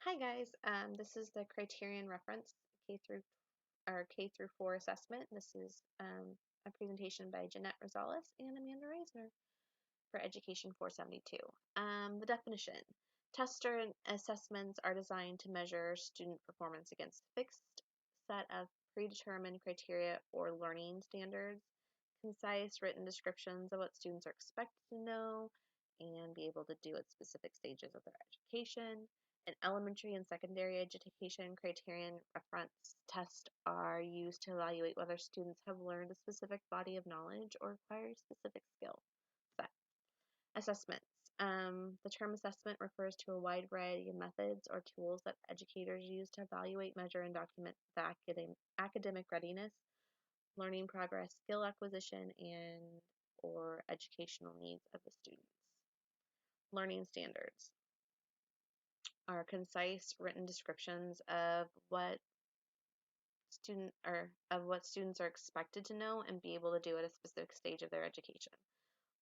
Hi guys, this is the criterion reference K through 4 assessment. This is a presentation by Jeanette Rosales and Amanda Reisner for Education 472. The definition: tests or assessments are designed to measure student performance against a fixed set of predetermined criteria or learning standards. Concise written descriptions of what students are expected to know and be able to do at specific stages of their education. An elementary and secondary education criterion reference tests are used to evaluate whether students have learned a specific body of knowledge or acquired a specific skill set. Assessments. The term assessment refers to a wide variety of methods or tools that educators use to evaluate, measure, and document the academic readiness, learning progress, skill acquisition, and or educational needs of the students. Learning standards are concise written descriptions of what students are expected to know and be able to do at a specific stage of their education.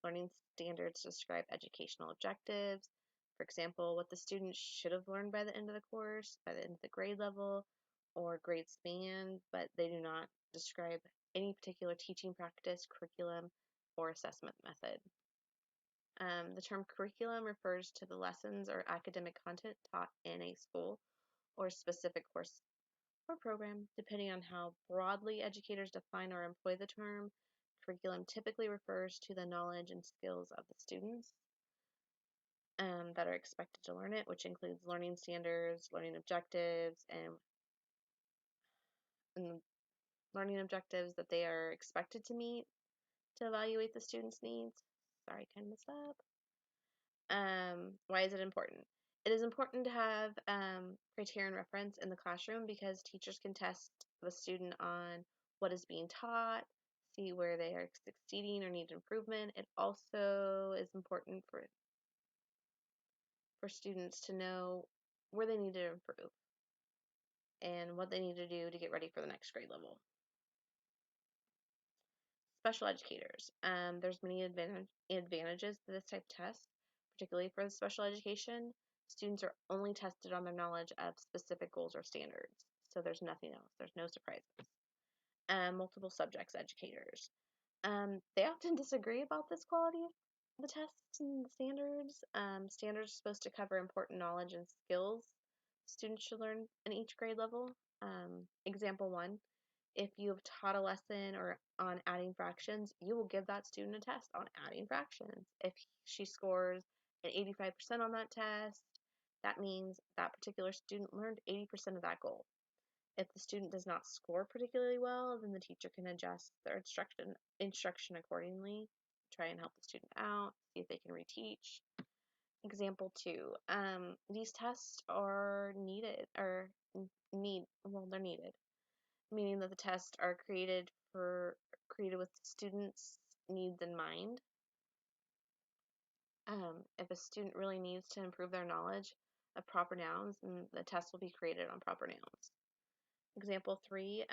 Learning standards describe educational objectives. For example, what the student should have learned by the end of the course, by the end of the grade level, or grade span, but they do not describe any particular teaching practice, curriculum, or assessment method. The term curriculum refers to the lessons or academic content taught in a school or specific course or program. Depending on how broadly educators define or employ the term, curriculum typically refers to the knowledge and skills of the students that are expected to learn it, which includes learning standards, learning objectives, and learning objectives that they are expected to meet to evaluate the student's needs. Sorry, kind of messed up. Why is it important? It is important to have criterion reference in the classroom because teachers can test the student on what is being taught, see where they are succeeding or need improvement. It also is important for students to know where they need to improve and what they need to do to get ready for the next grade level. Special educators. There's many advantages to this type of test, particularly for the special education. Students are only tested on their knowledge of specific goals or standards, so there's nothing else. There's no surprises. Multiple subjects educators. They often disagree about this quality of the tests and the standards. Standards are supposed to cover important knowledge and skills students should learn in each grade level. Example one: if you have taught a lesson or on adding fractions, you will give that student a test on adding fractions. If she scores an 85% on that test, that means that particular student learned 80% of that goal. If the student does not score particularly well, then the teacher can adjust their instruction accordingly, try and help the student out, see if they can reteach. Example two, these tests are needed, they're needed, meaning that the tests are created with students' needs in mind. If a student really needs to improve their knowledge of proper nouns, then the test will be created on proper nouns. Example three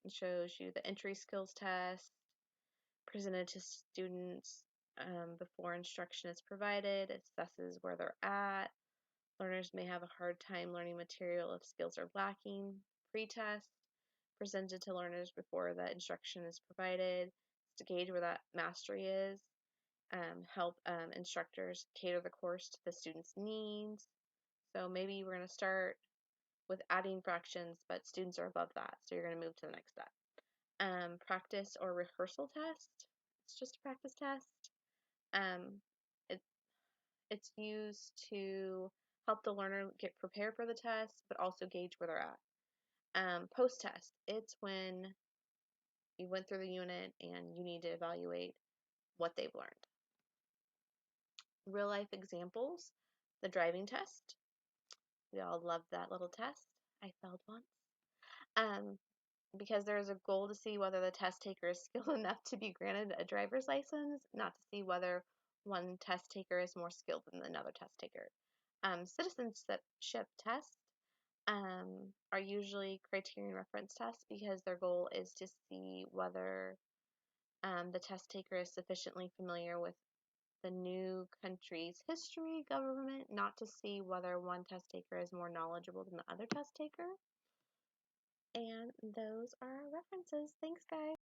shows you the entry skills test presented to students before instruction is provided. It assesses where they're at. Learners may have a hard time learning material if skills are lacking. Pre-test presented to learners before the instruction is provided to gauge where that mastery is. Help instructors cater the course to the student's needs. So maybe we're going to start with adding fractions, but students are above that, so you're going to move to the next step. Practice or rehearsal test. It's just a practice test. Um, it, it's used to help the learner get prepared for the test, but also gauge where they're at. Post-test. It's when you went through the unit and you need to evaluate what they've learned. Real life examples. The driving test. We all love that little test. I failed once. Um, because there is a goal to see whether the test taker is skilled enough to be granted a driver's license, not to see whether one test taker is more skilled than another test taker. Citizenship tests are usually criterion reference tests because their goal is to see whether the test taker is sufficiently familiar with the new country's history, government, not to see whether one test taker is more knowledgeable than the other test taker. And those are our references. Thanks, guys.